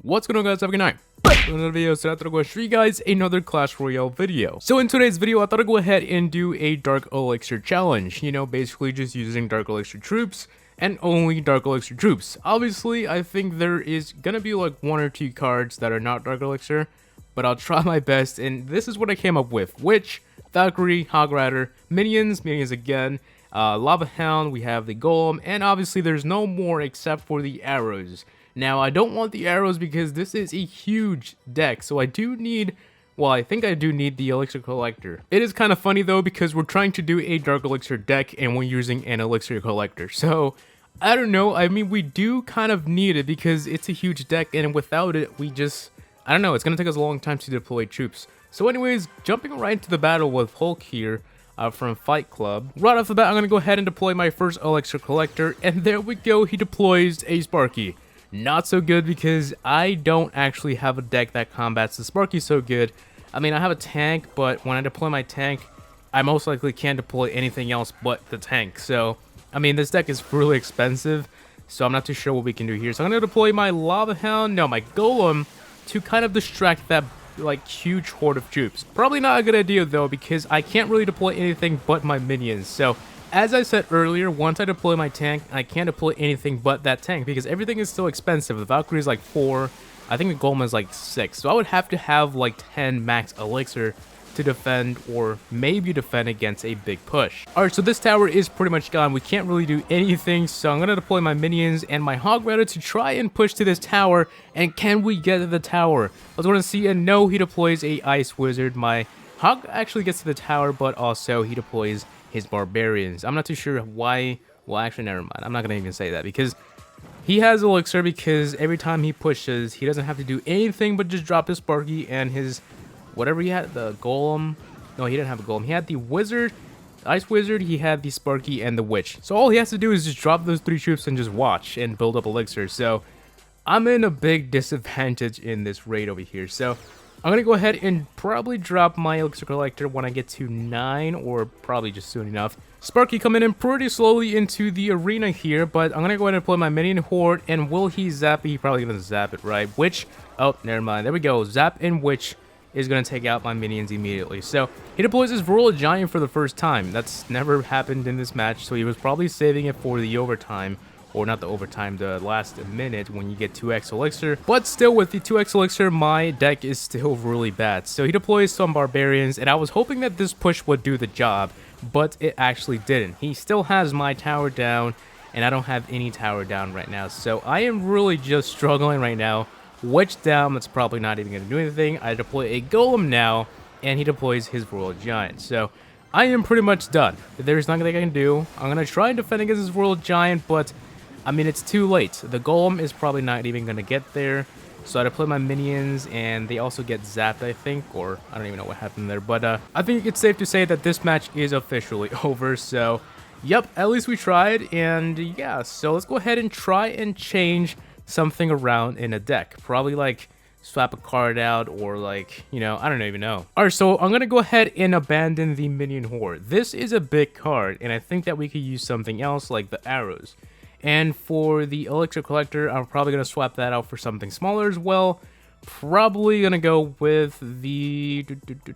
What's going on, guys? Have a good night. Another video, so I thought I'd go show you guys another Clash Royale video. So in today's video, I thought I'd go ahead and do a Dark Elixir challenge. You know, basically just using Dark Elixir troops and only Dark Elixir troops. Obviously, I think there is gonna be like one or two cards that are not Dark Elixir, but I'll try my best, and this is what I came up with. Witch, Valkyrie, Hog Rider, minions again, Lava Hound, we have the Golem, and obviously there's no more except for the arrows. Now, I don't want the arrows because this is a huge deck, so I do need, well, I think I do need the Elixir Collector. It is kind of funny though because we're trying to do a Dark Elixir deck and we're using an Elixir Collector. So, I don't know, I mean, we do kind of need it because it's a huge deck, and without it, we just, I don't know, it's going to take us a long time to deploy troops. So anyways, jumping right into the battle with Hulk here from Fight Club. Right off the bat, I'm going to go ahead and deploy my first Elixir Collector, and there we go, he deploys a Sparky. Not so good because I don't actually have a deck that combats the Sparky so good. I mean, I have a tank, but when I deploy my tank, I most likely can't deploy anything else but the tank. So, I mean, this deck is really expensive, so I'm not too sure what we can do here. So I'm going to deploy my Lava Hound, no, my Golem, to kind of distract that, like, huge horde of troops. Probably not a good idea, though, because I can't really deploy anything but my minions. So, as I said earlier, once I deploy my tank, I can't deploy anything but that tank because everything is still expensive. The Valkyrie is like 4, I think the Golem is like 6. So I would have to have like 10 max Elixir to defend, or maybe defend against a big push. Alright, so this tower is pretty much gone. We can't really do anything, so I'm going to deploy my minions and my Hog Rider to try and push to this tower. And can we get to the tower? Let's go and see, and no, he deploys a Ice Wizard. My Hog actually gets to the tower, but also he deploys his Barbarians. I'm not too sure why. Well, actually, never mind. I'm not going to even say that because he has Elixir, because every time he pushes, he doesn't have to do anything but just drop his Sparky and his whatever he had, the Golem. No, he didn't have a Golem. He had the Wizard, Ice Wizard, he had the Sparky, and the Witch. So all he has to do is just drop those 3 troops and just watch and build up Elixir. So I'm in a big disadvantage in this raid over here. So I'm going to go ahead and probably drop my Elixir Collector when I get to 9, or probably just soon enough. Sparky coming in pretty slowly into the arena here, but I'm going to go ahead and deploy my minion horde, and will he zap it? He probably going to zap it, right? Witch, oh, never mind. There we go. Zap and Witch is going to take out my minions immediately. So he deploys his Royal Giant for the first time. That's never happened in this match, so he was probably saving it for the overtime. Or not the overtime, the last minute when you get 2x Elixir. But still, with the 2x Elixir, my deck is still really bad. So he deploys some Barbarians, and I was hoping that this push would do the job, but it actually didn't. He still has my tower down, and I don't have any tower down right now. So I am really just struggling right now. Witch down, that's probably not even going to do anything. I deploy a Golem now, and he deploys his Royal Giant. So I am pretty much done. There's nothing I can do. I'm going to try and defend against his Royal Giant, but I mean, it's too late. The Golem is probably not even going to get there. So I deploy my minions, and they also get zapped, I think. Or I don't even know what happened there. But I think it's safe to say that this match is officially over. So, yep, at least we tried. And yeah, so let's go ahead and try and change something around in a deck. Probably like swap a card out, or like, you know, I don't even know. Alright, so I'm going to go ahead and abandon the minion horde. This is a big card, and I think that we could use something else like the arrows. And for the Elixir Collector, I'm probably going to swap that out for something smaller as well. Probably going to go with the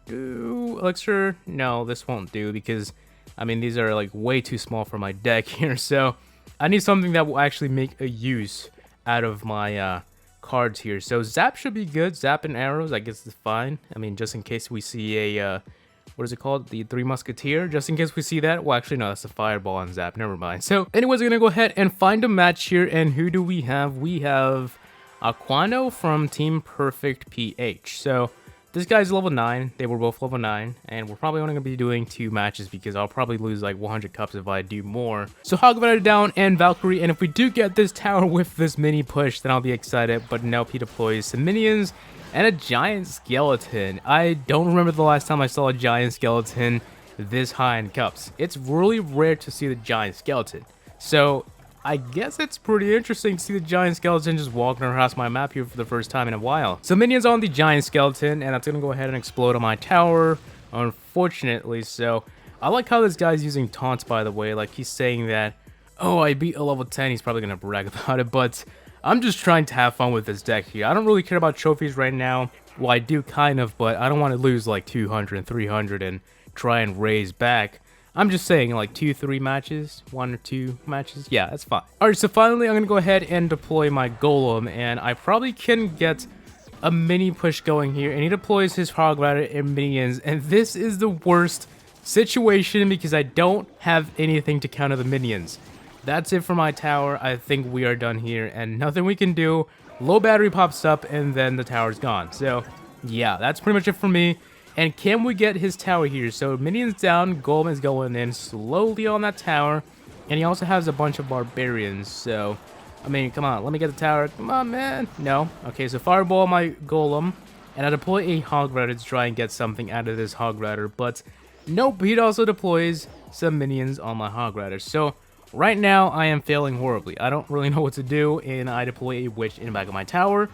Elixir. No, this won't do because, I mean, these are like way too small for my deck here. So I need something that will actually make a use out of my cards here. So Zap should be good. Zap and arrows, I guess, is fine. I mean, just in case we see a what is it called? The 3 Musketeer. Just in case we see that. Well, actually, no, that's a Fireball on Zap. Never mind. So, anyways, we're going to go ahead and find a match here. And who do we have? We have Aquano from Team Perfect PH. So, this guy's level 9. They were both level 9. And we're probably only going to be doing 2 matches because I'll probably lose like 100 cups if I do more. So, Hog Rider down and Valkyrie. And if we do get this tower with this mini push, then I'll be excited. But nope, he deploys some minions and a giant skeleton. I don't remember the last time I saw a giant skeleton this high in cups. It's really rare to see the giant skeleton. So I guess it's pretty interesting to see the giant skeleton just walking across my map here for the first time in a while. So minions on the giant skeleton, and that's going to go ahead and explode on my tower, unfortunately. So I like how this guy's using taunts, by the way. Like, he's saying that, oh, I beat a level 10. He's probably going to brag about it, but I'm just trying to have fun with this deck here. I don't really care about trophies right now. Well, I do kind of, but I don't want to lose like 200 and 300 and try and raise back. I'm just saying like 2-3 matches, 1 or 2 matches. Yeah, that's fine. Alright, so finally I'm going to go ahead and deploy my Golem, and I probably can get a mini push going here, and he deploys his Hog Rider and minions, and this is the worst situation because I don't have anything to counter the minions. That's it for my tower. I think we are done here, and nothing we can do. Low battery pops up, and then the tower's gone. So, yeah, that's pretty much it for me. And can we get his tower here? So, minions down, Golem is going in slowly on that tower, and he also has a bunch of barbarians, so... I mean, come on, let me get the tower. Come on, man. No. Okay, so fireball my Golem, and I deploy a Hog Rider to try and get something out of this Hog Rider, but nope, he also deploys some minions on my Hog Rider. So right now, I am failing horribly. I don't really know what to do, and I deploy a Witch in the back of my tower,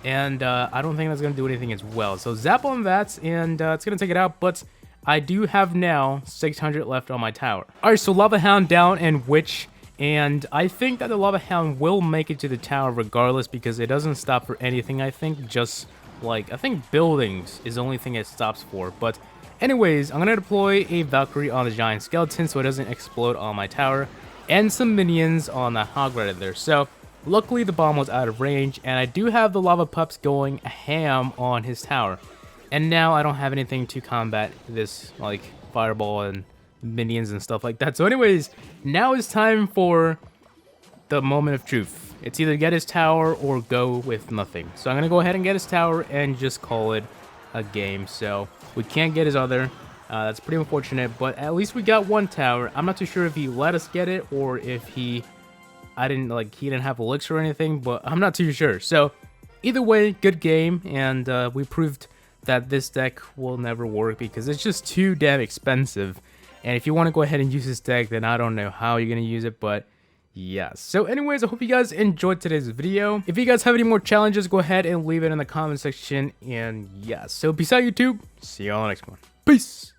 and I don't think that's going to do anything as well. So zap on that, and it's going to take it out, but I do have now 600 left on my tower. Alright, so Lava Hound down and Witch. And I think that the Lava Hound will make it to the tower regardless because it doesn't stop for anything, I think. Just, like, I think buildings is the only thing it stops for. But anyways, I'm going to deploy a Valkyrie on the Giant Skeleton so it doesn't explode on my tower. And some minions on the Hog Rider there. So, luckily the bomb was out of range. And I do have the Lava Pups going ham on his tower. And now I don't have anything to combat this, like, fireball and... minions and stuff like that. So anyways, now it's time for the moment of truth. It's either get his tower or go with nothing. So I'm gonna go ahead and get his tower and just call it a game. So we can't get his other. That's pretty unfortunate, but at least we got one tower. I'm not too sure if he let us get it or if he didn't have elixir or anything, but I'm not too sure. So either way, good game, and we proved that this deck will never work because it's just too damn expensive. And if you want to go ahead and use this deck, then I don't know how you're going to use it, but yeah. So anyways, I hope you guys enjoyed today's video. If you guys have any more challenges, go ahead and leave it in the comment section. And yeah, so peace out, YouTube. See you all next one. Peace.